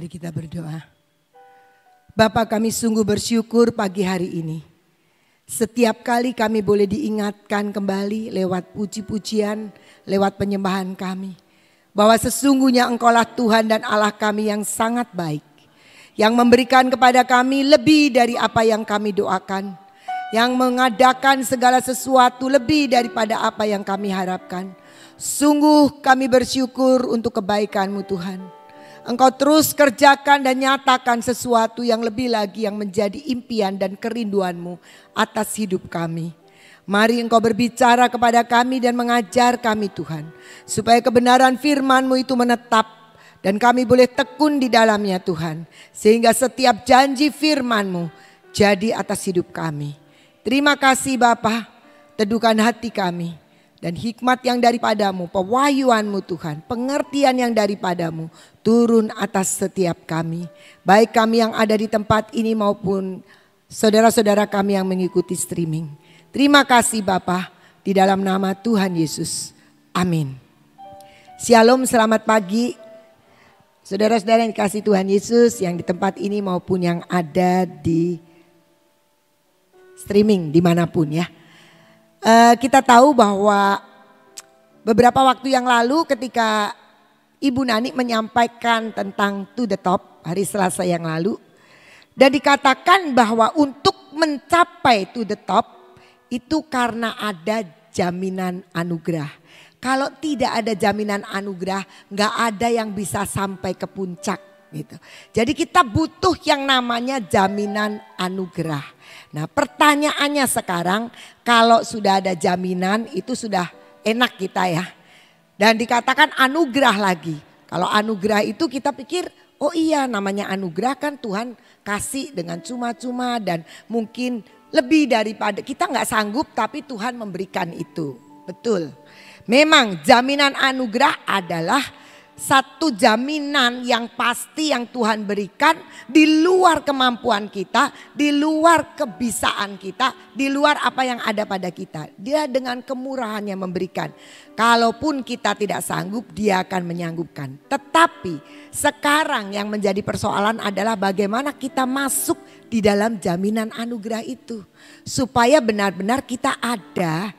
Mari kita berdoa. Bapa, kami sungguh bersyukur pagi hari ini. Setiap kali kami boleh diingatkan kembali lewat puji-pujian, lewat penyembahan kami. Bahwa sesungguhnya Engkaulah Tuhan dan Allah kami yang sangat baik. Yang memberikan kepada kami lebih dari apa yang kami doakan. Yang mengadakan segala sesuatu lebih daripada apa yang kami harapkan. Sungguh kami bersyukur untuk kebaikan-Mu Tuhan. Engkau terus kerjakan dan nyatakan sesuatu yang lebih lagi yang menjadi impian dan kerinduan-Mu atas hidup kami. Mari Engkau berbicara kepada kami dan mengajar kami Tuhan. Supaya kebenaran firman-Mu itu menetap dan kami boleh tekun di dalamnya Tuhan. Sehingga setiap janji firman-Mu jadi atas hidup kami. Terima kasih Bapa, teduhkan hati kami. Dan hikmat yang daripadamu, pewahyuan-Mu Tuhan, pengertian yang daripadamu turun atas setiap kami. Baik kami yang ada di tempat ini maupun saudara-saudara kami yang mengikuti streaming. Terima kasih Bapa, di dalam nama Tuhan Yesus. Amin. Shalom, selamat pagi. Saudara-saudara yang dikasihi Tuhan Yesus yang di tempat ini maupun yang ada di streaming dimanapun ya. Kita tahu bahwa beberapa waktu yang lalu ketika Ibu Nani menyampaikan tentang to the top hari Selasa yang lalu. Dan dikatakan bahwa untuk mencapai to the top itu karena ada jaminan anugerah. Kalau tidak ada jaminan anugerah gak ada yang bisa sampai ke puncak. Gitu. Jadi kita butuh yang namanya jaminan anugerah. Nah pertanyaannya sekarang kalau sudah ada jaminan itu sudah enak kita ya. Dan dikatakan anugerah lagi. Kalau anugerah itu kita pikir oh iya namanya anugerah kan Tuhan kasih dengan cuma-cuma dan mungkin lebih daripada kita gak sanggup tapi Tuhan memberikan itu. Betul. Memang jaminan anugerah adalah satu jaminan yang pasti yang Tuhan berikan di luar kemampuan kita, di luar kebisaan kita, di luar apa yang ada pada kita. Dia dengan kemurahannya memberikan. Kalaupun kita tidak sanggup, dia akan menyanggupkan. Tetapi sekarang yang menjadi persoalan adalah bagaimana kita masuk di dalam jaminan anugerah itu. Supaya benar-benar kita ada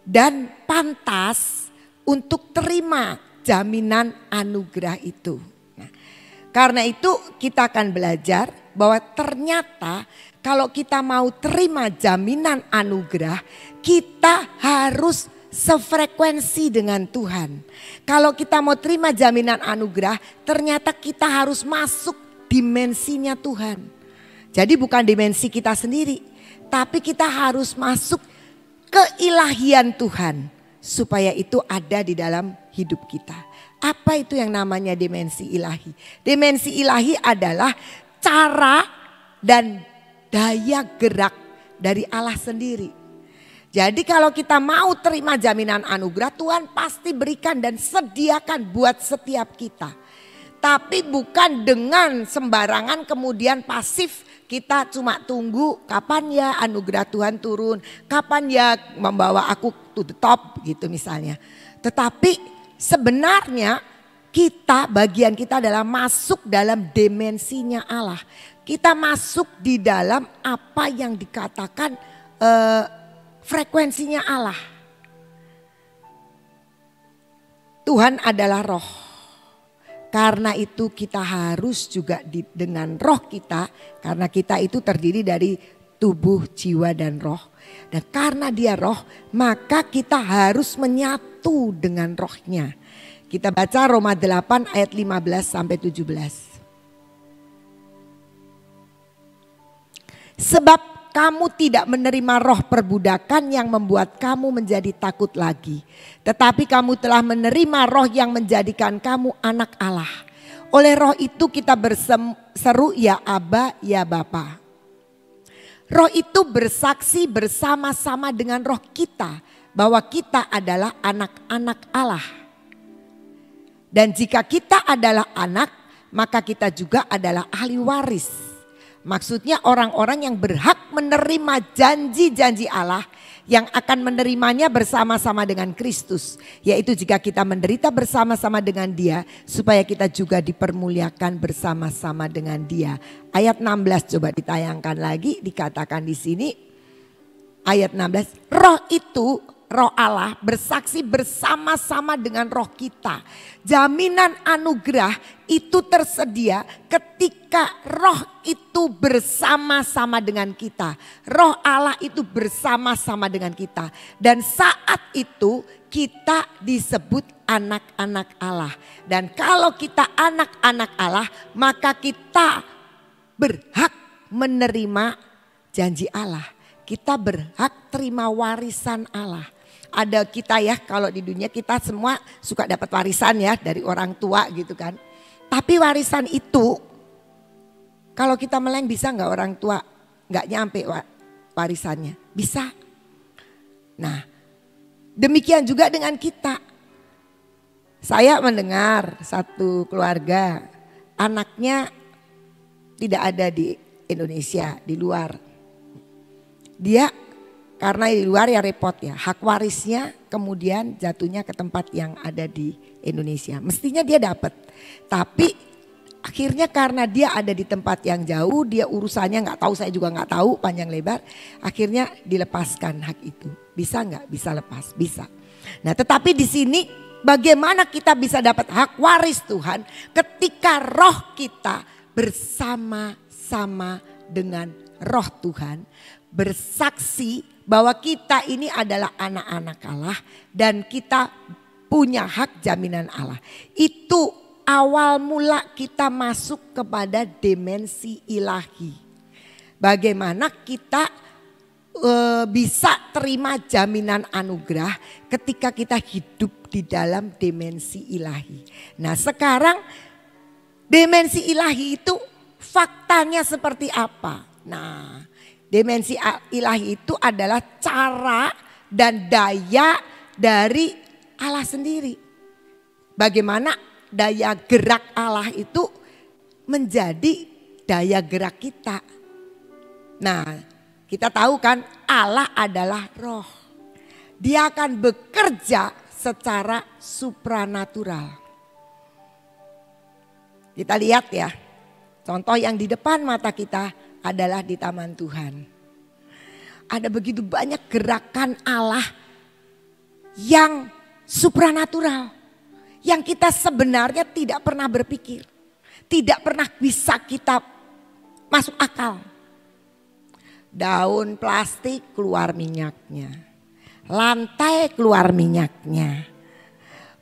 dan pantas untuk terima jaminan anugerah itu. Nah, karena itu kita akan belajar bahwa ternyata kalau kita mau terima jaminan anugerah, kita harus sefrekuensi dengan Tuhan. Kalau kita mau terima jaminan anugerah, ternyata kita harus masuk dimensinya Tuhan. Jadi bukan dimensi kita sendiri, tapi kita harus masuk keilahian Tuhan. Supaya itu ada di dalam hidup kita. Apa itu yang namanya dimensi ilahi? Dimensi ilahi adalah cara dan daya gerak dari Allah sendiri. Jadi kalau kita mau terima jaminan anugerah Tuhan pasti berikan dan sediakan buat setiap kita. Tapi bukan dengan sembarangan kemudian pasif kita cuma tunggu kapan ya anugerah Tuhan turun. Kapan ya membawa aku to the top gitu misalnya. Tetapi sebenarnya kita bagian kita adalah masuk dalam dimensinya Allah. Kita masuk di dalam apa yang dikatakan frekuensinya Allah. Tuhan adalah roh. Karena itu kita harus juga dengan roh kita. Karena kita itu terdiri dari tubuh, jiwa dan roh. Dan karena dia roh maka kita harus menyatu dengan rohnya. Kita baca Roma 8 ayat 15 sampai 17. Sebab kamu tidak menerima roh perbudakan yang membuat kamu menjadi takut lagi. Tetapi kamu telah menerima roh yang menjadikan kamu anak Allah. Oleh roh itu kita berseru ya Aba, ya Bapa. Roh itu bersaksi bersama-sama dengan roh kita bahwa kita adalah anak-anak Allah. Dan jika kita adalah anak, maka kita juga adalah ahli waris. Maksudnya orang-orang yang berhak menerima janji-janji Allah yang akan menerimanya bersama-sama dengan Kristus. Yaitu jika kita menderita bersama-sama dengan Dia, supaya kita juga dipermuliakan bersama-sama dengan Dia. Ayat 16 coba ditayangkan lagi, dikatakan di sini. Ayat 16, roh itu, roh Allah bersaksi bersama-sama dengan roh kita. Jaminan anugerah itu tersedia ketika roh itu bersama-sama dengan kita. Roh Allah itu bersama-sama dengan kita. Dan saat itu kita disebut anak-anak Allah. Dan kalau kita anak-anak Allah, maka kita berhak menerima janji Allah. Kita berhak terima warisan Allah. Ada kita ya, kalau di dunia kita semua suka dapat warisan ya dari orang tua gitu kan. Tapi warisan itu kalau kita meleng bisa nggak orang tua nggak nyampe warisannya? Bisa. Nah demikian juga dengan kita. Saya mendengar satu keluarga anaknya tidak ada di Indonesia, di luar. Dia karena di luar ya repot ya, hak warisnya kemudian jatuhnya ke tempat yang ada di Indonesia. Mestinya dia dapat, tapi akhirnya karena dia ada di tempat yang jauh, dia urusannya nggak tahu, saya juga nggak tahu panjang lebar. Akhirnya dilepaskan hak itu. Bisa nggak? Bisa lepas, bisa. Nah tetapi di sini bagaimana kita bisa dapat hak waris Tuhan ketika roh kita bersama-sama dengan roh Tuhan. Bersaksi bahwa kita ini adalah anak-anak Allah dan kita punya hak jaminan Allah. Itu awal mula kita masuk kepada dimensi ilahi. Bagaimana kita bisa terima jaminan anugerah ketika kita hidup di dalam dimensi ilahi. Nah sekarang dimensi ilahi itu faktanya seperti apa? Nah dimensi ilahi itu adalah cara dan daya dari Allah sendiri. Bagaimana daya gerak Allah itu menjadi daya gerak kita. Nah, kita tahu kan Allah adalah roh. Dia akan bekerja secara supranatural. Kita lihat ya, contoh yang di depan mata kita adalah di taman Tuhan. Ada begitu banyak gerakan Allah yang supranatural. Yang kita sebenarnya tidak pernah berpikir. Tidak pernah bisa kita masuk akal. Daun plastik keluar minyaknya. Lantai keluar minyaknya.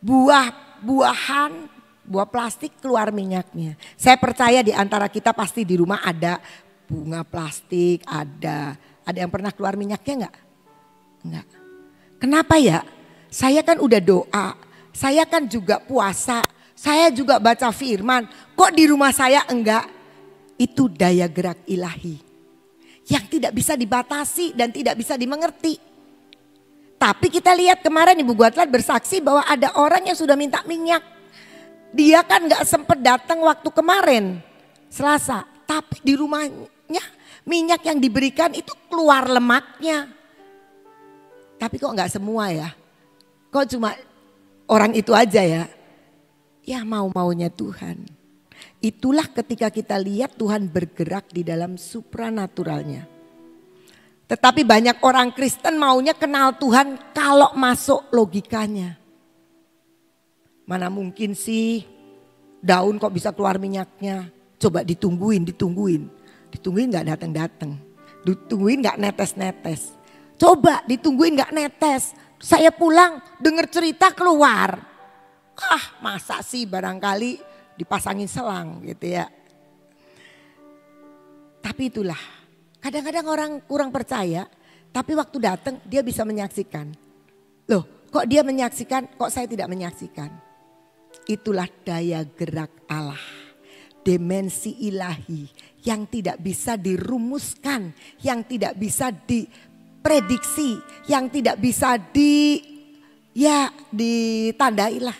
Buah-buahan, buah plastik keluar minyaknya. Saya percaya di antara kita pasti di rumah ada bunga plastik, ada yang pernah keluar minyaknya enggak? Enggak. Kenapa ya? Saya kan udah doa, saya kan juga puasa, saya juga baca firman. Kok di rumah saya enggak? Itu daya gerak ilahi yang tidak bisa dibatasi dan tidak bisa dimengerti. Tapi kita lihat kemarin Ibu Guatlat bersaksi bahwa ada orang yang sudah minta minyak. Dia kan enggak sempat datang waktu kemarin Selasa, tapi di rumahnya minyak yang diberikan itu keluar lemaknya. Tapi kok enggak semua ya? Kok cuma orang itu aja ya? Ya mau-maunya Tuhan. Itulah ketika kita lihat Tuhan bergerak di dalam supranaturalnya. Tetapi banyak orang Kristen maunya kenal Tuhan kalau masuk logikanya. Mana mungkin sih daun kok bisa keluar minyaknya? Coba ditungguin. Ditungguin gak datang-datang. Ditungguin gak netes-netes. Coba ditungguin gak netes. Saya pulang denger cerita keluar. Masa sih barangkali dipasangin selang gitu ya. Tapi itulah. Kadang-kadang orang kurang percaya. Tapi waktu datang dia bisa menyaksikan. Loh kok dia menyaksikan kok saya tidak menyaksikan. Itulah daya gerak Allah. Dimensi ilahi yang tidak bisa dirumuskan, yang tidak bisa diprediksi, yang tidak bisa ditandai lah.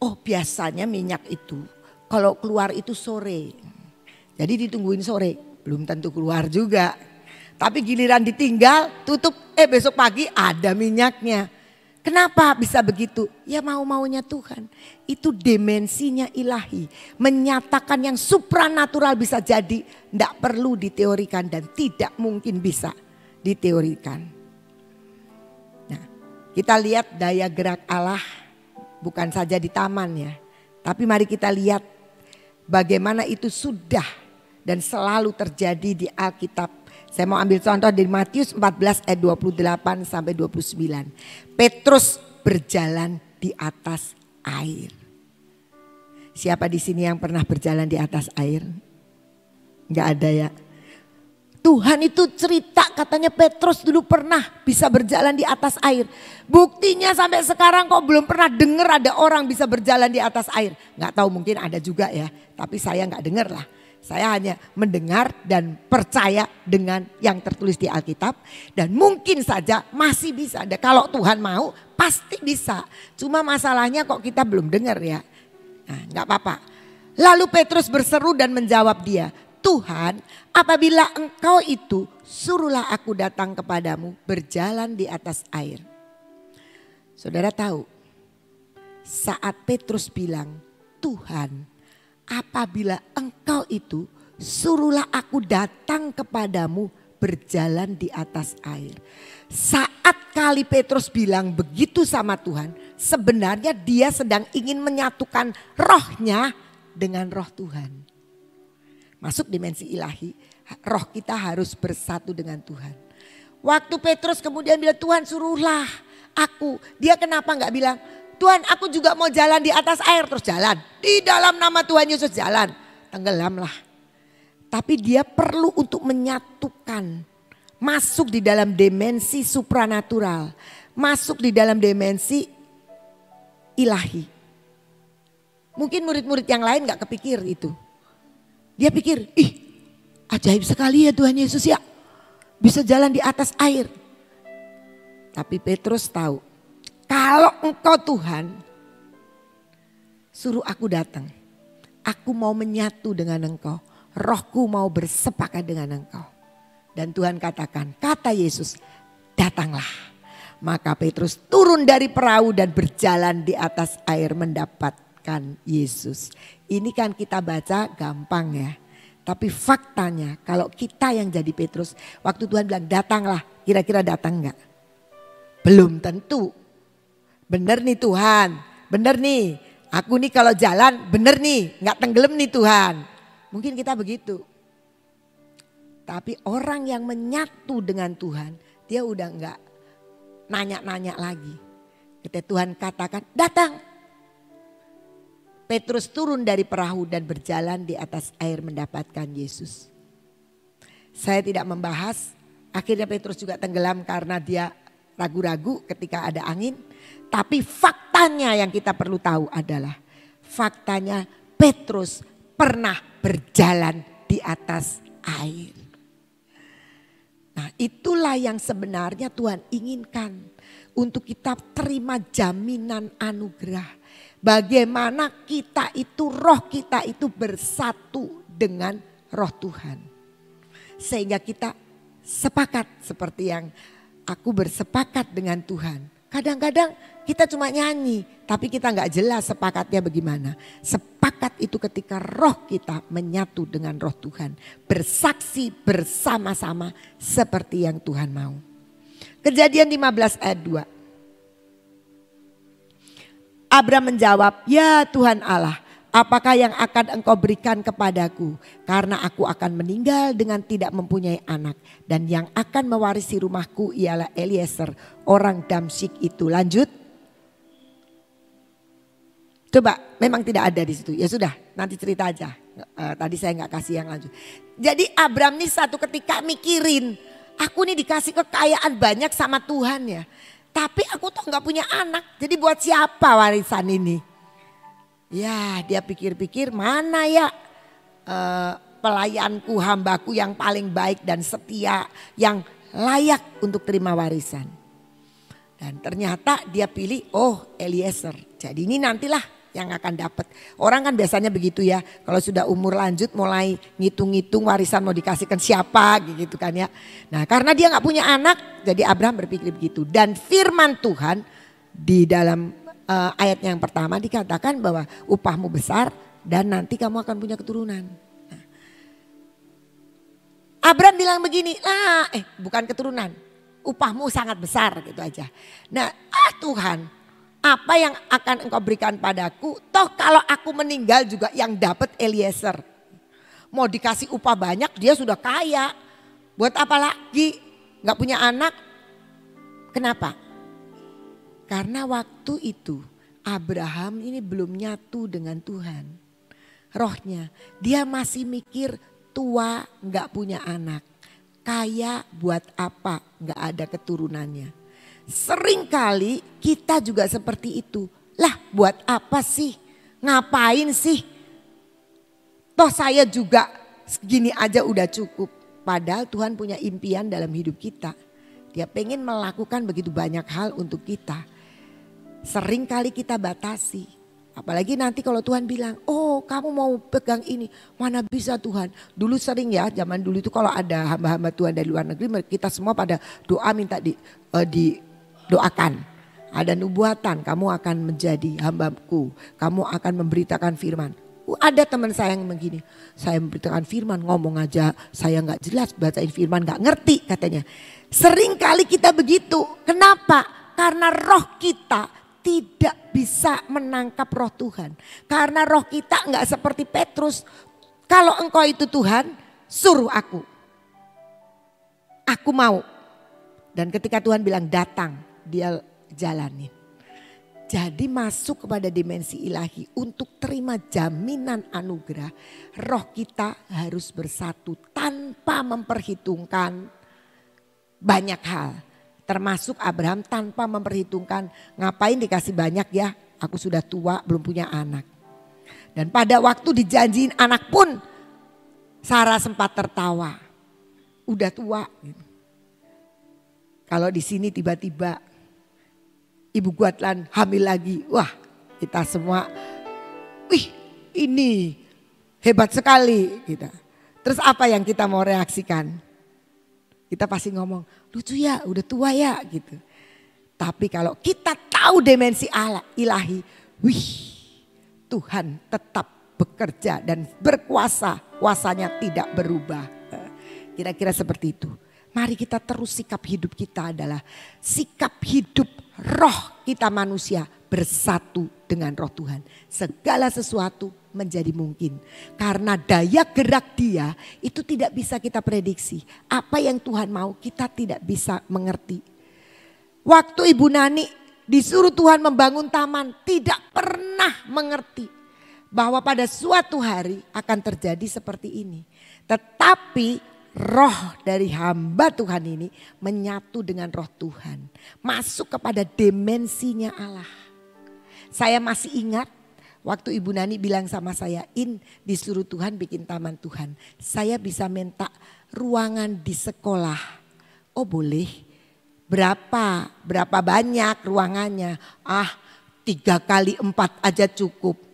Oh biasanya minyak itu kalau keluar itu sore. Jadi ditungguin sore, belum tentu keluar juga. Tapi giliran ditinggal, tutup, besok pagi ada minyaknya. Kenapa bisa begitu? Ya mau-maunya Tuhan. Itu dimensinya ilahi. Menyatakan yang supranatural bisa jadi. Tidak perlu diteorikan dan tidak mungkin bisa diteorikan. Nah, kita lihat daya gerak Allah bukan saja di taman ya. Tapi mari kita lihat bagaimana itu sudah dan selalu terjadi di Alkitab. Saya mau ambil contoh dari Matius 14 ayat 28 sampai 29. Petrus berjalan di atas air. Siapa di sini yang pernah berjalan di atas air? Enggak ada ya. Tuhan itu cerita katanya Petrus dulu pernah bisa berjalan di atas air. Buktinya sampai sekarang kok belum pernah dengar ada orang bisa berjalan di atas air. Enggak tahu mungkin ada juga ya, tapi saya enggak dengar lah. Saya hanya mendengar dan percaya dengan yang tertulis di Alkitab. Dan mungkin saja masih bisa. Dan kalau Tuhan mau pasti bisa. Cuma masalahnya kok kita belum dengar ya. Nah gak apa-apa. Lalu Petrus berseru dan menjawab dia. Tuhan, apabila engkau itu suruhlah aku datang kepadamu berjalan di atas air. Saudara tahu saat Petrus bilang Tuhan, apabila engkau itu suruhlah aku datang kepadamu berjalan di atas air. Saat kali Petrus bilang begitu sama Tuhan, sebenarnya dia sedang ingin menyatukan rohnya dengan roh Tuhan. Masuk dimensi ilahi, roh kita harus bersatu dengan Tuhan. Waktu Petrus kemudian bilang Tuhan suruhlah aku, dia kenapa gak bilang Tuhan aku juga mau jalan di atas air, terus jalan. Di dalam nama Tuhan Yesus jalan. Tenggelamlah. Tapi dia perlu untuk menyatukan. Masuk di dalam dimensi supranatural. Masuk di dalam dimensi ilahi. Mungkin murid-murid yang lain gak kepikir itu. Dia pikir, ajaib sekali ya Tuhan Yesus ya. Bisa jalan di atas air. Tapi Petrus tahu. Kalau engkau Tuhan, suruh aku datang. Aku mau menyatu dengan engkau. Rohku mau bersepakat dengan engkau. Dan Tuhan katakan, kata Yesus, datanglah. Maka Petrus turun dari perahu dan berjalan di atas air mendapatkan Yesus. Ini kan kita baca gampang ya. Tapi faktanya kalau kita yang jadi Petrus, waktu Tuhan bilang datanglah, kira-kira datang enggak? Belum tentu. Bener nih Tuhan, bener nih. Aku nih kalau jalan bener nih, gak tenggelam nih Tuhan. Mungkin kita begitu. Tapi orang yang menyatu dengan Tuhan, dia udah gak nanya-nanya lagi. Ketika Tuhan katakan datang. Petrus turun dari perahu dan berjalan di atas air mendapatkan Yesus. Saya tidak membahas, akhirnya Petrus juga tenggelam karena dia ragu-ragu ketika ada angin. Tapi faktanya yang kita perlu tahu adalah faktanya Petrus pernah berjalan di atas air. Nah itulah yang sebenarnya Tuhan inginkan untuk kita terima jaminan anugerah. Bagaimana kita itu roh kita itu bersatu dengan roh Tuhan. Sehingga kita sepakat seperti yang aku bersepakat dengan Tuhan. Kadang-kadang kita cuma nyanyi tapi kita gak jelas sepakatnya bagaimana. Sepakat itu ketika roh kita menyatu dengan roh Tuhan. Bersaksi bersama-sama seperti yang Tuhan mau. Kejadian 15 ayat 2. Abram menjawab, ya Tuhan Allah, apakah yang akan engkau berikan kepadaku? Karena aku akan meninggal dengan tidak mempunyai anak. Dan yang akan mewarisi rumahku ialah Eliezer, orang Damsyik itu. Lanjut. Coba, memang tidak ada di situ. Ya sudah, nanti cerita aja. Tadi saya nggak kasih yang lanjut. Jadi Abram nih satu ketika mikirin, aku nih dikasih kekayaan banyak sama Tuhan ya. Tapi aku tuh nggak punya anak. Jadi buat siapa warisan ini? Ya dia pikir-pikir mana ya pelayanku hambaku yang paling baik dan setia. Yang layak untuk terima warisan. Dan ternyata dia pilih Eliezer. Jadi ini nantilah yang akan dapat. Orang kan biasanya begitu ya. Kalau sudah umur lanjut mulai ngitung-ngitung warisan mau dikasihkan siapa gitu kan ya. Nah karena dia gak punya anak jadi Abraham berpikir begitu. Dan firman Tuhan di dalam ayat yang pertama dikatakan bahwa upahmu besar dan nanti kamu akan punya keturunan. Nah, Abraham bilang begini, bukan keturunan, upahmu sangat besar gitu aja. Nah Tuhan, apa yang akan engkau berikan padaku? Toh kalau aku meninggal juga yang dapat Eliezer. Mau dikasih upah banyak dia sudah kaya. Buat apa lagi? Gak punya anak. Kenapa? Karena waktu itu Abraham ini belum nyatu dengan Tuhan. Rohnya dia masih mikir tua gak punya anak. Kaya buat apa? Gak ada keturunannya. Seringkali kita juga seperti itu. Lah buat apa sih? Ngapain sih? Toh saya juga segini aja udah cukup. Padahal Tuhan punya impian dalam hidup kita. Dia pengen melakukan begitu banyak hal untuk kita. Seringkali kita batasi. Apalagi nanti kalau Tuhan bilang, oh kamu mau pegang ini. Mana bisa Tuhan. Dulu sering ya, zaman dulu itu kalau ada hamba-hamba Tuhan dari luar negeri. Kita semua pada doa minta doakan, ada nubuatan, kamu akan menjadi hambaku, kamu akan memberitakan firman. Ada teman saya yang begini, saya memberitakan firman, ngomong aja saya nggak jelas, bacain firman nggak ngerti katanya. Sering kali kita begitu, kenapa? Karena roh kita tidak bisa menangkap roh Tuhan. Karena roh kita nggak seperti Petrus, kalau engkau itu Tuhan, suruh aku mau. Dan ketika Tuhan bilang datang, dia jalanin. Jadi masuk kepada dimensi ilahi untuk terima jaminan anugerah. Roh kita harus bersatu tanpa memperhitungkan banyak hal. Termasuk Abraham tanpa memperhitungkan ngapain dikasih banyak ya. Aku sudah tua belum punya anak. Dan pada waktu dijanjiin anak pun Sarah sempat tertawa. Udah tua. Kalau di sini tiba-tiba Ibu Guatlan hamil lagi. Wah kita semua, wih ini hebat sekali kita. Terus apa yang kita mau reaksikan? Kita pasti ngomong lucu ya udah tua ya gitu. Tapi kalau kita tahu dimensi Allah ilahi, wih Tuhan tetap bekerja dan berkuasa. Kuasanya tidak berubah. Kira-kira seperti itu. Mari kita terus sikap hidup kita adalah sikap hidup roh kita manusia bersatu dengan roh Tuhan. Segala sesuatu menjadi mungkin. Karena daya gerak dia itu tidak bisa kita prediksi. Apa yang Tuhan mau kita tidak bisa mengerti. Waktu Ibu Nani disuruh Tuhan membangun taman tidak pernah mengerti. Bahwa pada suatu hari akan terjadi seperti ini. Tetapi roh dari hamba Tuhan ini menyatu dengan roh Tuhan. Masuk kepada dimensinya Allah. Saya masih ingat waktu Ibu Nani bilang sama saya, disuruh Tuhan bikin taman Tuhan. Saya bisa minta ruangan di sekolah. Oh boleh. Berapa banyak ruangannya? 3x4 aja cukup.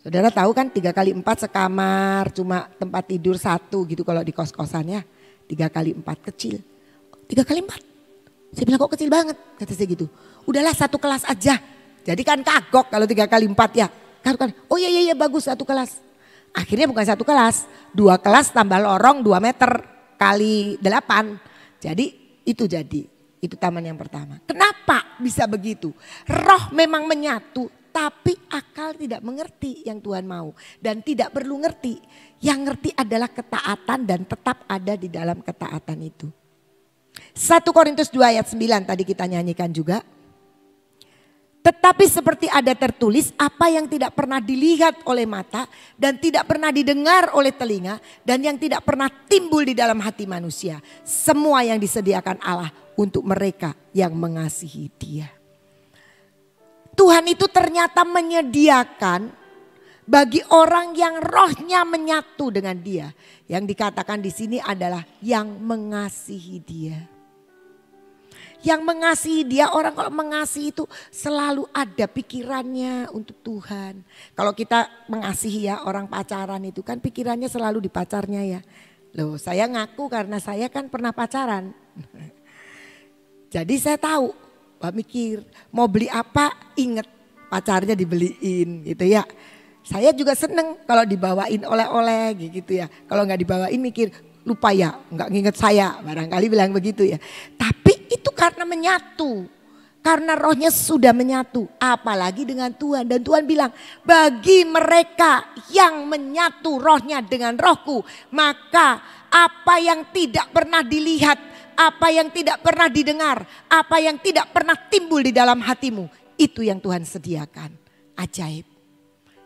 Saudara tahu kan 3x4 sekamar cuma tempat tidur 1 gitu kalau di kos-kosannya. 3x4 kecil. 3x4. Saya bilang kok kecil banget kata saya gitu. Udahlah 1 kelas aja. Jadi kan kagok kalau 3x4 ya. Kan, oh iya bagus 1 kelas. Akhirnya bukan 1 kelas. 2 kelas tambah lorong 2 meter kali 8. Jadi itu taman yang pertama. Kenapa bisa begitu? Roh memang menyatu. Tapi akal tidak mengerti yang Tuhan mau. Dan tidak perlu ngerti. Yang ngerti adalah ketaatan dan tetap ada di dalam ketaatan itu. 1 Korintus 2 ayat 9 tadi kita nyanyikan juga. Tetapi seperti ada tertulis apa yang tidak pernah dilihat oleh mata. Dan tidak pernah didengar oleh telinga. Dan yang tidak pernah timbul di dalam hati manusia. Semua yang disediakan Allah untuk mereka yang mengasihi Dia. Tuhan itu ternyata menyediakan bagi orang yang rohnya menyatu dengan Dia. Yang dikatakan di sini adalah yang mengasihi Dia. Yang mengasihi dia, orang kalau mengasihi itu selalu ada pikirannya untuk Tuhan. Kalau kita mengasihi ya orang pacaran itu kan pikirannya selalu di pacarnya ya. Loh saya ngaku karena saya kan pernah pacaran. Jadi saya tahu, mikir mau beli apa inget pacarnya dibeliin gitu ya. Saya juga seneng kalau dibawain oleh-oleh gitu ya. Kalau nggak dibawain mikir lupa ya, nggak nginget saya, barangkali bilang begitu ya. Tapi itu karena menyatu, karena rohnya sudah menyatu, apalagi dengan Tuhan. Dan Tuhan bilang, bagi mereka yang menyatu rohnya dengan rohku, maka apa yang tidak pernah dilihat, apa yang tidak pernah didengar, apa yang tidak pernah timbul di dalam hatimu, itu yang Tuhan sediakan. Ajaib,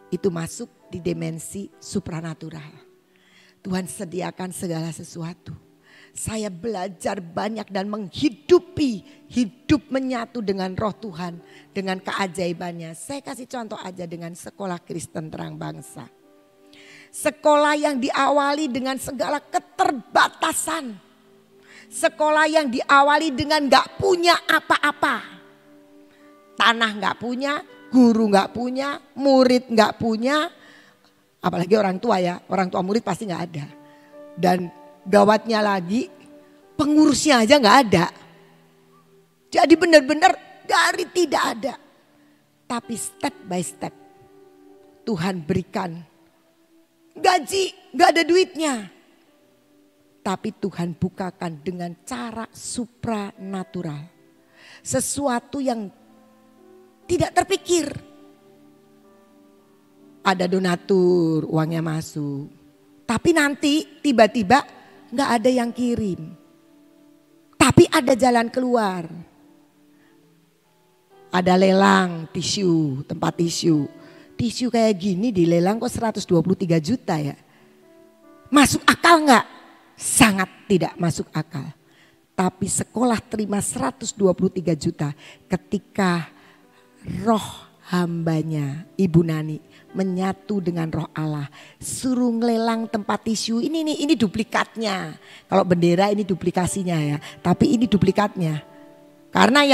itu masuk di dimensi supranatural. Tuhan sediakan segala sesuatu. Saya belajar banyak dan menghidupi hidup menyatu dengan roh Tuhan. Dengan keajaibannya. Saya kasih contoh aja dengan sekolah Kristen Terang Bangsa. Sekolah yang diawali dengan segala keterbatasan. Sekolah yang diawali dengan gak punya apa-apa. Tanah gak punya, guru gak punya, murid gak punya. Apalagi orang tua ya, orang tua murid pasti gak ada. Dan gawatnya lagi pengurusnya aja gak ada. Jadi benar-benar dari tidak ada. Tapi step by step Tuhan berikan gaji, gak ada duitnya. Tapi Tuhan bukakan dengan cara supranatural. Sesuatu yang tidak terpikir. Ada donatur, uangnya masuk. Tapi nanti tiba-tiba gak ada yang kirim. Tapi ada jalan keluar. Ada lelang tisu, tempat tisu. Tisu kayak gini dilelang kok 123 juta ya. Masuk akal gak? Sangat tidak masuk akal. Tapi sekolah terima 123 juta ketika roh hambanya Ibu Nani menyatu dengan roh Allah. Suruh ngelelang tempat tisu. Ini duplikatnya. Kalau bendera ini duplikasinya ya. Tapi ini duplikatnya. Karena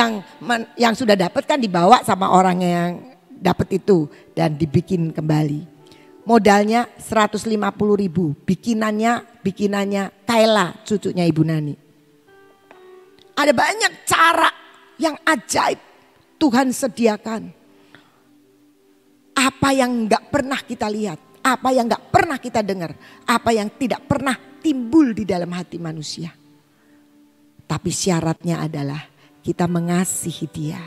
yang sudah dapat kan dibawa sama orang yang dapat itu. Dan dibikin kembali. Modalnya 150.000. Bikinannya Kaila, cucunya Ibu Nani. Ada banyak cara yang ajaib Tuhan sediakan. Apa yang gak pernah kita lihat, apa yang gak pernah kita dengar, apa yang tidak pernah timbul di dalam hati manusia. Tapi syaratnya adalah kita mengasihi dia.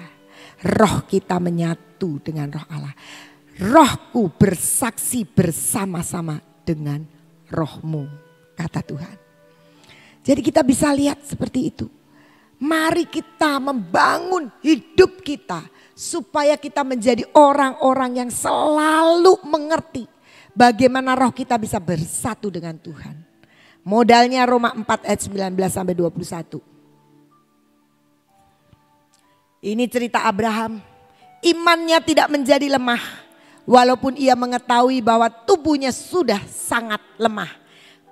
Roh kita menyatu dengan roh Allah. Rohku bersaksi bersama-sama dengan rohmu, kata Tuhan. Jadi kita bisa lihat seperti itu. Mari kita membangun hidup kita. Supaya kita menjadi orang-orang yang selalu mengerti bagaimana roh kita bisa bersatu dengan Tuhan. Modalnya Roma 4 ayat 19 sampai 21. Ini cerita Abraham. Imannya tidak menjadi lemah. Walaupun ia mengetahui bahwa tubuhnya sudah sangat lemah.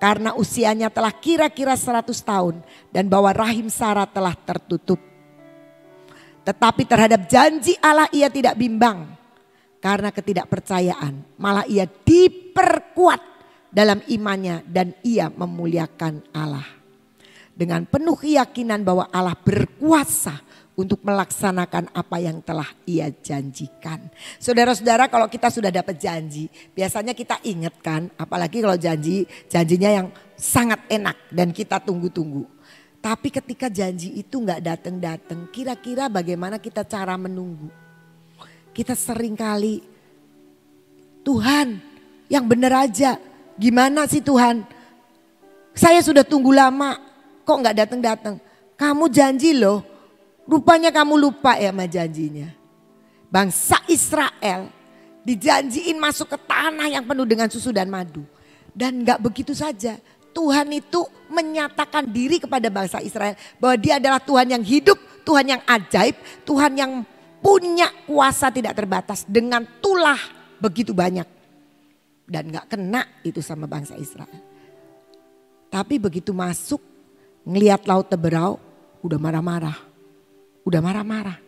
Karena usianya telah kira-kira 100 tahun. Dan bahwa rahim Sarah telah tertutup. Tetapi terhadap janji Allah ia tidak bimbang. Karena ketidakpercayaan. Malah ia diperkuat dalam imannya. Dan ia memuliakan Allah. Dengan penuh keyakinan bahwa Allah berkuasa. Untuk melaksanakan apa yang telah ia janjikan. Saudara-saudara, kalau kita sudah dapat janji. Biasanya kita ingat kan. Apalagi kalau janjinya yang sangat enak. Dan kita tunggu-tunggu. Tapi ketika janji itu gak datang-datang, kira-kira bagaimana kita cara menunggu? Kita sering kali, Tuhan yang benar aja, gimana sih Tuhan? Saya sudah tunggu lama, kok gak datang-datang? Kamu janji loh, rupanya kamu lupa ya sama janjinya. Bangsa Israel dijanjiin masuk ke tanah yang penuh dengan susu dan madu. Dan gak begitu saja. Tuhan itu menyatakan diri kepada bangsa Israel bahwa dia adalah Tuhan yang hidup, Tuhan yang ajaib, Tuhan yang punya kuasa tidak terbatas dengan tulah begitu banyak. Dan gak kena itu sama bangsa Israel. Tapi begitu masuk ngelihat laut Teberau udah marah-marah. udah marah-marah.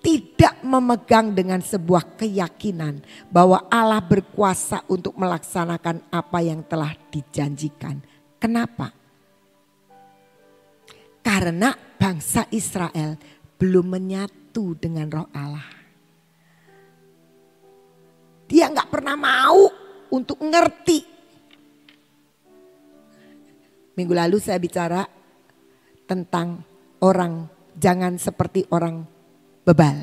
Tidak memegang dengan sebuah keyakinan bahwa Allah berkuasa untuk melaksanakan apa yang telah dijanjikan. Kenapa? Karena bangsa Israel belum menyatu dengan Roh Allah. Dia nggak pernah mau untuk ngerti. Minggu lalu saya bicara tentang orang jangan seperti orang bebal.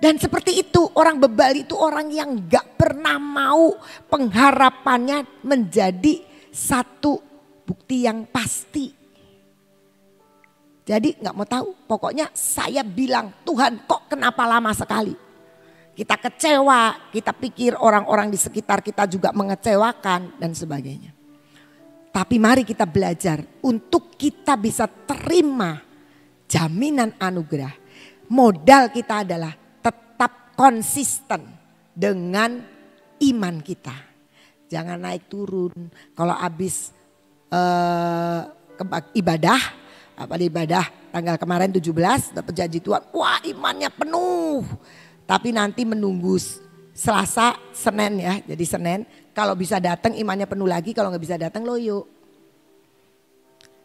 Dan seperti itu orang bebal itu orang yang gak pernah mau pengharapannya menjadi satu bukti yang pasti. Jadi gak mau tahu, pokoknya saya bilang Tuhan kok kenapa lama sekali. Kita kecewa, kita pikir orang-orang di sekitar kita juga mengecewakan dan sebagainya. Tapi mari kita belajar untuk kita bisa terima jaminan anugerah. Modal kita adalah tetap konsisten dengan iman kita. Jangan naik turun. Kalau habis ibadah, tanggal kemarin 17 dapat janji Tuhan. Wah imannya penuh. Tapi nanti menunggu Selasa, Senin ya. Jadi Senin kalau bisa datang imannya penuh lagi. Kalau nggak bisa datang loyo.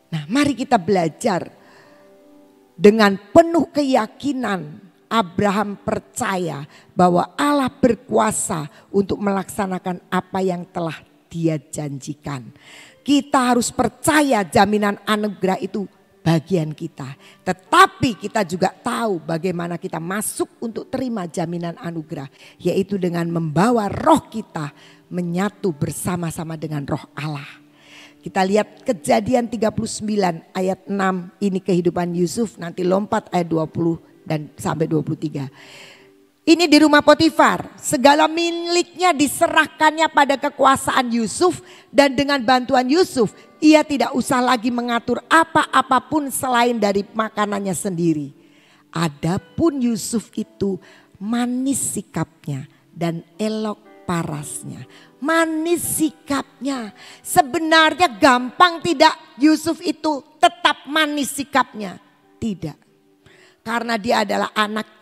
Nah mari kita belajar. Dengan penuh keyakinan Abraham percaya bahwa Allah berkuasa untuk melaksanakan apa yang telah Dia janjikan. Kita harus percaya jaminan anugerah itu bagian kita. Tetapi kita juga tahu bagaimana kita masuk untuk terima jaminan anugerah. Yaitu dengan membawa roh kita menyatu bersama-sama dengan roh Allah. Kita lihat Kejadian 39 ayat 6 ini kehidupan Yusuf, nanti lompat ayat 20 dan sampai 23. Ini di rumah Potifar, segala miliknya diserahkannya pada kekuasaan Yusuf dan dengan bantuan Yusuf ia tidak usah lagi mengatur apa-apapun selain dari makanannya sendiri. Adapun Yusuf itu manis sikapnya dan elok parasnya. Manis sikapnya. Sebenarnya gampang tidak Yusuf itu tetap manis sikapnya? Tidak. Karena dia adalah anak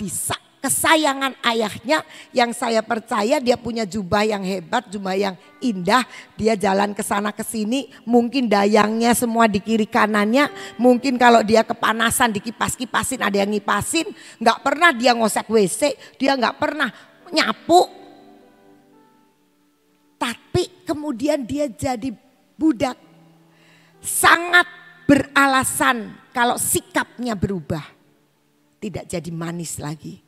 kesayangan ayahnya yang saya percaya dia punya jubah yang hebat, jubah yang indah. Dia jalan ke sana ke sini, mungkin dayangnya semua di kiri kanannya. Mungkin kalau dia kepanasan dikipas-kipasin, ada yang ngipasin. Gak pernah dia ngosek WC, dia gak pernah nyapu. Tapi kemudian dia jadi budak. Sangat beralasan kalau sikapnya berubah. Tidak jadi manis lagi.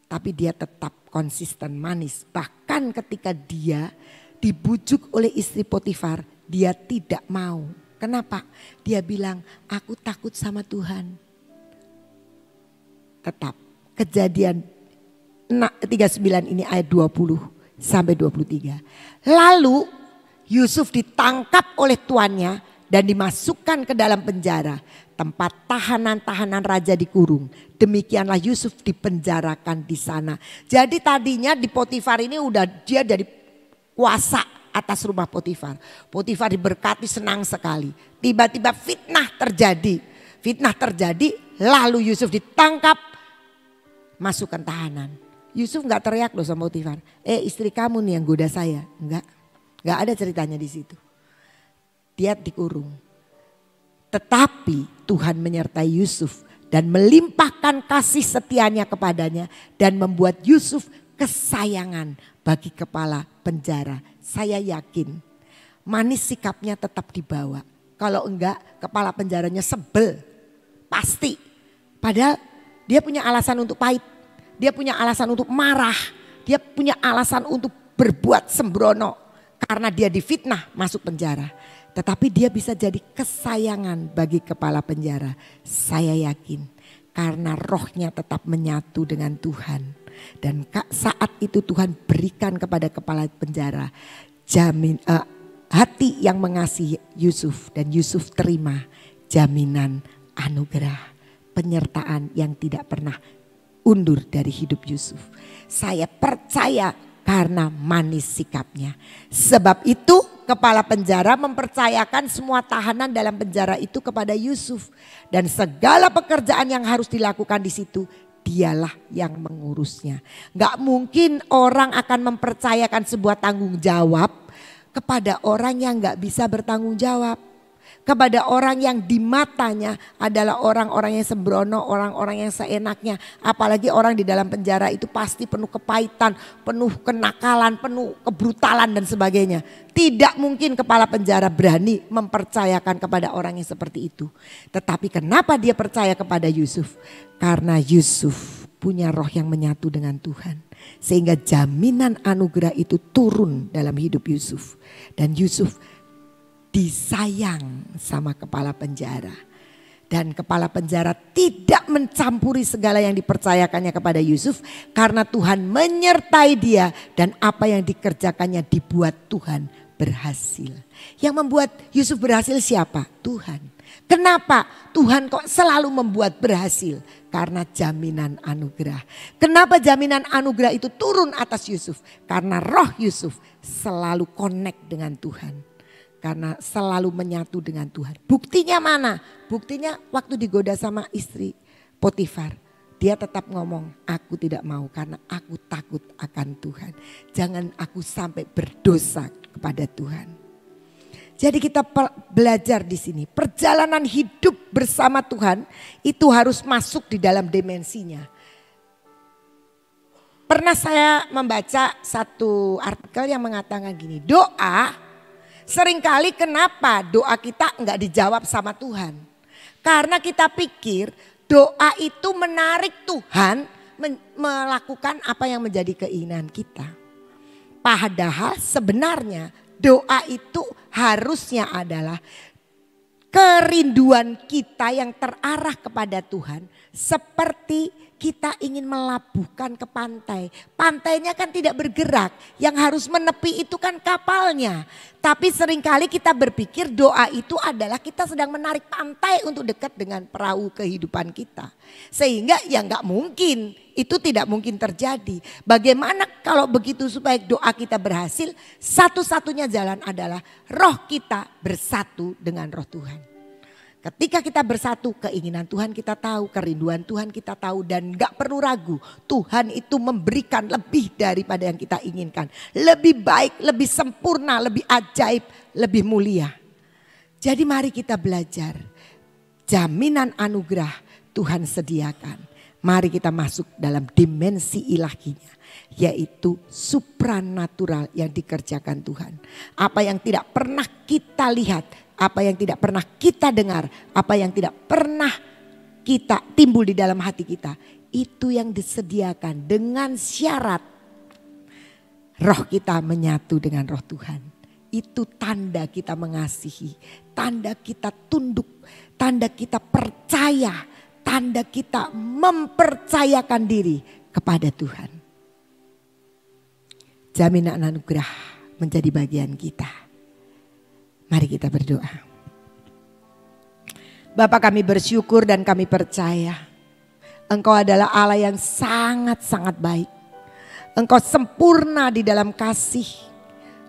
Tapi dia tetap konsisten manis. Bahkan ketika dia dibujuk oleh istri Potifar, dia tidak mau. Kenapa? Dia bilang, aku takut sama Tuhan. Tetap. Kejadian 39 ini ayat 20 sampai 23. Lalu Yusuf ditangkap oleh tuannya dan dimasukkan ke dalam penjara. Tempat tahanan-tahanan raja dikurung. Demikianlah Yusuf dipenjarakan di sana. Jadi tadinya di Potifar ini udah dia jadi kuasa atas rumah Potifar. Potifar diberkati senang sekali. Tiba-tiba fitnah terjadi. Fitnah terjadi lalu Yusuf ditangkap. Masukkan tahanan. Yusuf gak teriak loh sama Potifar. Istri kamu nih yang goda saya. Enggak. Gak ada ceritanya di situ. Dia dikurung. Tetapi Tuhan menyertai Yusuf dan melimpahkan kasih setianya kepadanya dan membuat Yusuf kesayangan bagi kepala penjara. Saya yakin manis sikapnya tetap dibawa. Kalau enggak kepala penjaranya sebel. Pasti. Padahal dia punya alasan untuk pahit. Dia punya alasan untuk marah. Dia punya alasan untuk berbuat sembrono. Karena dia difitnah masuk penjara. Tetapi dia bisa jadi kesayangan bagi kepala penjara. Saya yakin karena rohnya tetap menyatu dengan Tuhan. Dan saat itu Tuhan berikan kepada kepala penjara hati yang mengasihi Yusuf. Dan Yusuf terima jaminan anugerah. Penyertaan yang tidak pernah undur dari hidup Yusuf. Saya percaya karena manis sikapnya. Sebab itu kepala penjara mempercayakan semua tahanan dalam penjara itu kepada Yusuf. Dan segala pekerjaan yang harus dilakukan di situ dialah yang mengurusnya. Gak mungkin orang akan mempercayakan sebuah tanggung jawab kepada orang yang gak bisa bertanggung jawab. Kepada orang yang di matanya adalah orang-orang yang sembrono, orang-orang yang seenaknya. Apalagi orang di dalam penjara itu pasti penuh kepahitan, penuh kenakalan, penuh kebrutalan dan sebagainya. Tidak mungkin kepala penjara berani mempercayakan kepada orang yang seperti itu. Tetapi kenapa dia percaya kepada Yusuf? Karena Yusuf punya roh yang menyatu dengan Tuhan. Sehingga jaminan anugerah itu turun dalam hidup Yusuf. Dan Yusuf disayang sama kepala penjara. Dan kepala penjara tidak mencampuri segala yang dipercayakannya kepada Yusuf. Karena Tuhan menyertai dia dan apa yang dikerjakannya dibuat Tuhan berhasil. Yang membuat Yusuf berhasil siapa? Tuhan. Kenapa Tuhan kok selalu membuat berhasil? Karena jaminan anugerah. Kenapa jaminan anugerah itu turun atas Yusuf? Karena roh Yusuf selalu connect dengan Tuhan. Karena selalu menyatu dengan Tuhan. Buktinya mana? Buktinya waktu digoda sama istri Potifar. Dia tetap ngomong, aku tidak mau karena aku takut akan Tuhan. Jangan aku sampai berdosa kepada Tuhan. Jadi kita belajar di sini. Perjalanan hidup bersama Tuhan itu harus masuk di dalam dimensinya. Pernah saya membaca satu artikel yang mengatakan gini, doa seringkali kenapa doa kita enggak dijawab sama Tuhan? Karena kita pikir doa itu menarik Tuhan melakukan apa yang menjadi keinginan kita. Padahal sebenarnya doa itu harusnya adalah kerinduan kita yang terarah kepada Tuhan. Seperti kita ingin melabuhkan ke pantai. Pantainya kan tidak bergerak. Yang harus menepi itu kan kapalnya. Tapi seringkali kita berpikir doa itu adalah kita sedang menarik pantai untuk dekat dengan perahu kehidupan kita. Sehingga ya gak mungkin. Itu tidak mungkin terjadi. Bagaimana kalau begitu supaya doa kita berhasil? Satu-satunya jalan adalah roh kita bersatu dengan roh Tuhan. Ketika kita bersatu, keinginan Tuhan kita tahu, kerinduan Tuhan kita tahu dan gak perlu ragu. Tuhan itu memberikan lebih daripada yang kita inginkan. Lebih baik, lebih sempurna, lebih ajaib, lebih mulia. Jadi mari kita belajar. Jaminan anugerah Tuhan sediakan. Mari kita masuk dalam dimensi ilahinya. Yaitu supranatural yang dikerjakan Tuhan. Apa yang tidak pernah kita lihat. Apa yang tidak pernah kita dengar, apa yang tidak pernah kita timbul di dalam hati kita. Itu yang disediakan dengan syarat roh kita menyatu dengan roh Tuhan. Itu tanda kita mengasihi, tanda kita tunduk, tanda kita percaya, tanda kita mempercayakan diri kepada Tuhan. Jaminan anugerah menjadi bagian kita. Mari kita berdoa. Bapa, kami bersyukur dan kami percaya Engkau adalah Allah yang sangat-sangat baik. Engkau sempurna di dalam kasih.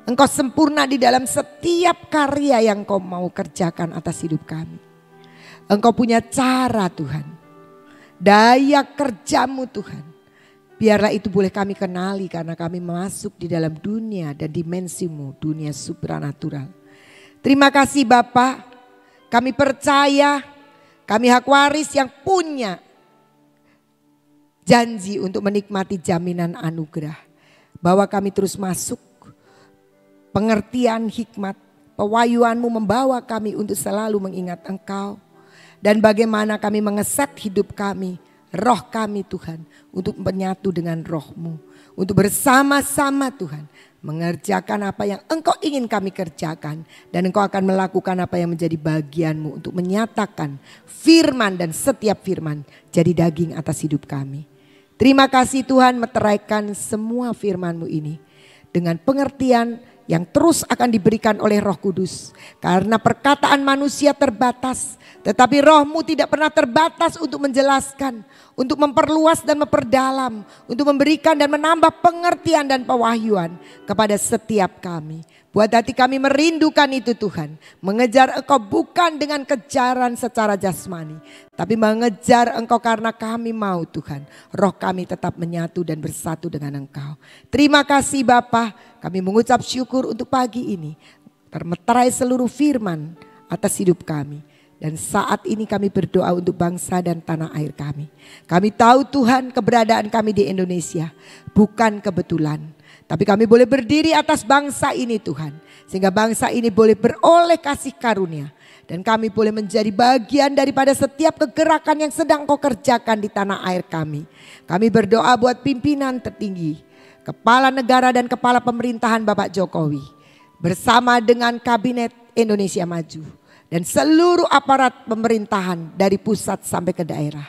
Engkau sempurna di dalam setiap karya yang Kau mau kerjakan atas hidup kami. Engkau punya cara Tuhan. Daya kerjamu Tuhan. Biarlah itu boleh kami kenali karena kami masuk di dalam dunia dan dimensimu, dunia supranatural. Terima kasih Bapa, kami percaya kami hak waris yang punya janji untuk menikmati jaminan anugerah. Bahwa kami terus masuk, pengertian hikmat, pewahyuanmu membawa kami untuk selalu mengingat Engkau. Dan bagaimana kami mengeset hidup kami, roh kami Tuhan untuk menyatu dengan roh-Mu. Untuk bersama-sama Tuhan mengerjakan apa yang Engkau ingin kami kerjakan. Dan Engkau akan melakukan apa yang menjadi bagian-Mu untuk menyatakan firman dan setiap firman jadi daging atas hidup kami. Terima kasih Tuhan meteraikan semua firman-Mu ini dengan pengertian yang terus akan diberikan oleh Roh Kudus. Karena perkataan manusia terbatas, tetapi Roh-Mu tidak pernah terbatas untuk menjelaskan, untuk memperluas dan memperdalam, untuk memberikan dan menambah pengertian dan pewahyuan kepada setiap kami. Buat hati kami merindukan itu Tuhan. Mengejar Engkau bukan dengan kejaran secara jasmani, tapi mengejar Engkau karena kami mau Tuhan. Roh kami tetap menyatu dan bersatu dengan Engkau. Terima kasih Bapa, kami mengucap syukur untuk pagi ini. Termeterai seluruh firman atas hidup kami. Dan saat ini kami berdoa untuk bangsa dan tanah air kami. Kami tahu Tuhan keberadaan kami di Indonesia bukan kebetulan. Tapi kami boleh berdiri atas bangsa ini Tuhan. Sehingga bangsa ini boleh beroleh kasih karunia. Dan kami boleh menjadi bagian daripada setiap kegerakan yang sedang Kau kerjakan di tanah air kami. Kami berdoa buat pimpinan tertinggi, kepala negara dan kepala pemerintahan Bapak Jokowi. Bersama dengan Kabinet Indonesia Maju. Dan seluruh aparat pemerintahan dari pusat sampai ke daerah.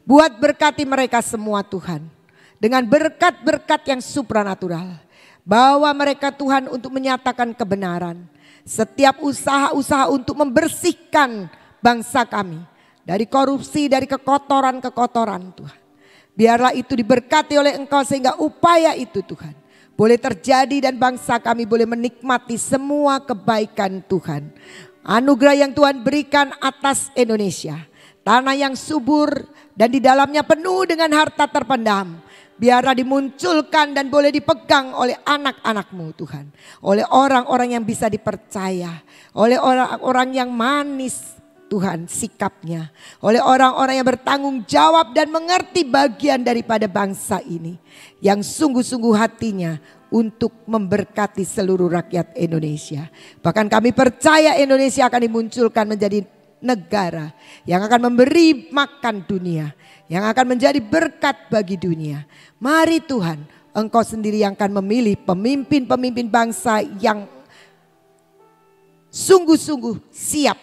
Buat berkati mereka semua Tuhan. Dengan berkat-berkat yang supranatural. Bawa mereka Tuhan untuk menyatakan kebenaran. Setiap usaha-usaha untuk membersihkan bangsa kami. Dari korupsi, dari kekotoran-kekotoran Tuhan. Biarlah itu diberkati oleh Engkau sehingga upaya itu Tuhan boleh terjadi dan bangsa kami boleh menikmati semua kebaikan Tuhan. Anugerah yang Tuhan berikan atas Indonesia. Tanah yang subur dan di dalamnya penuh dengan harta terpendam. Biarlah dimunculkan dan boleh dipegang oleh anak-anak-Mu Tuhan. Oleh orang-orang yang bisa dipercaya. Oleh orang-orang yang manis Tuhan sikapnya. Oleh orang-orang yang bertanggung jawab dan mengerti bagian daripada bangsa ini. Yang sungguh-sungguh hatinya untuk memberkati seluruh rakyat Indonesia. Bahkan kami percaya Indonesia akan dimunculkan menjadi negara yang akan memberi makan dunia. Yang akan menjadi berkat bagi dunia. Mari Tuhan, Engkau sendiri yang akan memilih pemimpin-pemimpin bangsa yang sungguh-sungguh siap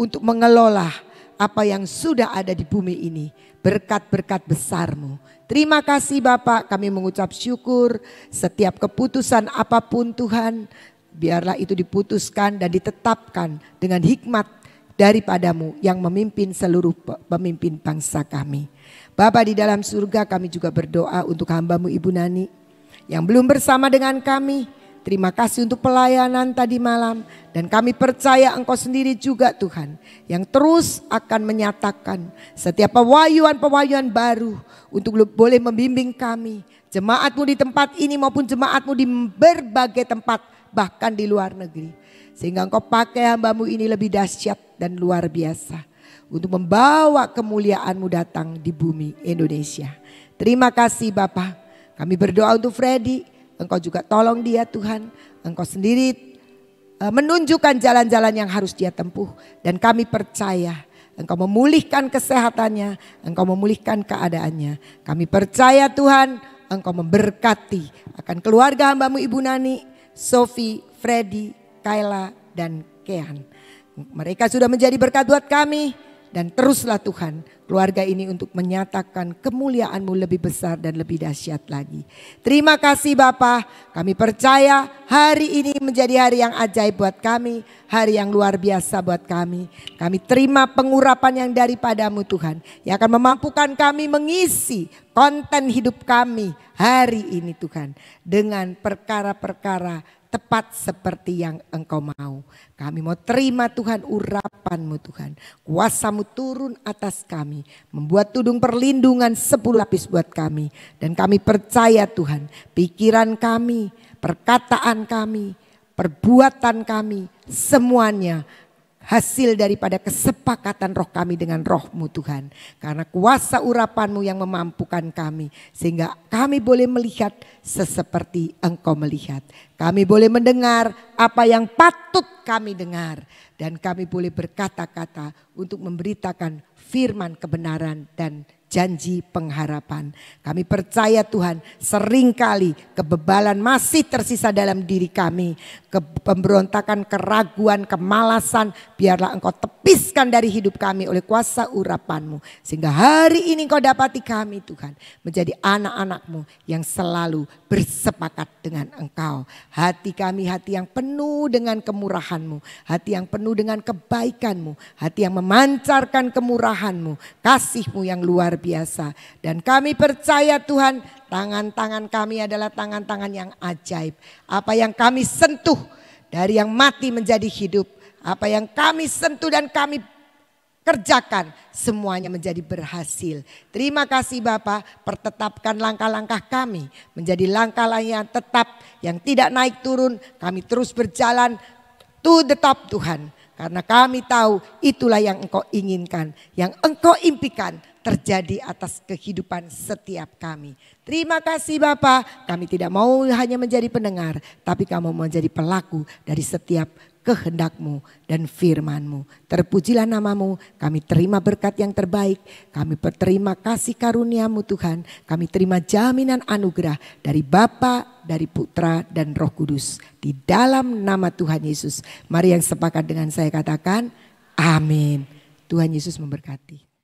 untuk mengelola apa yang sudah ada di bumi ini. Berkat-berkat besar-Mu. Terima kasih Bapak, kami mengucap syukur setiap keputusan apapun Tuhan. Biarlah itu diputuskan dan ditetapkan dengan hikmat daripada-Mu yang memimpin seluruh pemimpin bangsa kami. Bapa di dalam surga, kami juga berdoa untuk hamba-Mu Ibu Nani yang belum bersama dengan kami. Terima kasih untuk pelayanan tadi malam. Dan kami percaya Engkau sendiri juga Tuhan yang terus akan menyatakan setiap pewahyuan-pewahyuan baru untuk boleh membimbing kami. Jemaat-Mu di tempat ini maupun jemaat-Mu di berbagai tempat bahkan di luar negeri. Sehingga Engkau pakai hamba-Mu ini lebih dahsyat dan luar biasa. Untuk membawa kemuliaan-Mu datang di bumi Indonesia. Terima kasih Bapa. Kami berdoa untuk Freddy. Engkau juga tolong dia Tuhan. Engkau sendiri menunjukkan jalan-jalan yang harus dia tempuh. Dan kami percaya Engkau memulihkan kesehatannya. Engkau memulihkan keadaannya. Kami percaya Tuhan Engkau memberkati akan keluarga hamba-Mu Ibu Nani, Sophie, Freddy, Kayla dan Kean. Mereka sudah menjadi berkat buat kami. Dan teruslah Tuhan keluarga ini untuk menyatakan kemuliaan-Mu lebih besar dan lebih dahsyat lagi. Terima kasih Bapa, kami percaya hari ini menjadi hari yang ajaib buat kami. Hari yang luar biasa buat kami. Kami terima pengurapan yang daripada-Mu Tuhan. Yang akan memampukan kami mengisi konten hidup kami hari ini Tuhan. Dengan perkara-perkara tepat seperti yang Engkau mau. Kami mau terima Tuhan urapan-Mu Tuhan. Kuasa-Mu turun atas kami. Membuat tudung perlindungan 10 lapis buat kami. Dan kami percaya Tuhan pikiran kami, perkataan kami, perbuatan kami semuanya hasil daripada kesepakatan roh kami dengan roh-Mu Tuhan. Karena kuasa urapan-Mu yang memampukan kami. Sehingga kami boleh melihat seperti Engkau melihat. Kami boleh mendengar apa yang patut kami dengar. Dan kami boleh berkata-kata untuk memberitakan firman kebenaran dan janji pengharapan. Kami percaya Tuhan, seringkali kebebalan masih tersisa dalam diri kami. Pemberontakan, keraguan, kemalasan, biarlah Engkau tepiskan dari hidup kami oleh kuasa urapan-Mu. Sehingga hari ini Engkau dapati kami Tuhan menjadi anak-anak-Mu yang selalu bersepakat dengan Engkau. Hati kami hati yang penuh dengan kemurahan-Mu, hati yang penuh dengan kebaikan-Mu, hati yang memancarkan kemurahan-Mu, kasih-Mu yang luar biasa. Dan kami percaya Tuhan, tangan-tangan kami adalah tangan-tangan yang ajaib. Apa yang kami sentuh dari yang mati menjadi hidup, apa yang kami sentuh dan kami kerjakan, semuanya menjadi berhasil. Terima kasih Bapa, pertetapkan langkah-langkah kami menjadi langkah-langkah yang tetap, yang tidak naik turun. Kami terus berjalan to the top Tuhan. Karena kami tahu itulah yang Engkau inginkan, yang Engkau impikan terjadi atas kehidupan setiap kami. Terima kasih Bapa, kami tidak mau hanya menjadi pendengar, tapi kami mau menjadi pelaku dari setiap kehendak-Mu dan firman-Mu. Terpujilah nama-Mu, kami terima berkat yang terbaik, kami terima kasih karunia-Mu Tuhan, kami terima jaminan anugerah dari Bapa, dari Putra dan Roh Kudus. Di dalam nama Tuhan Yesus, mari yang sepakat dengan saya katakan amin. Tuhan Yesus memberkati.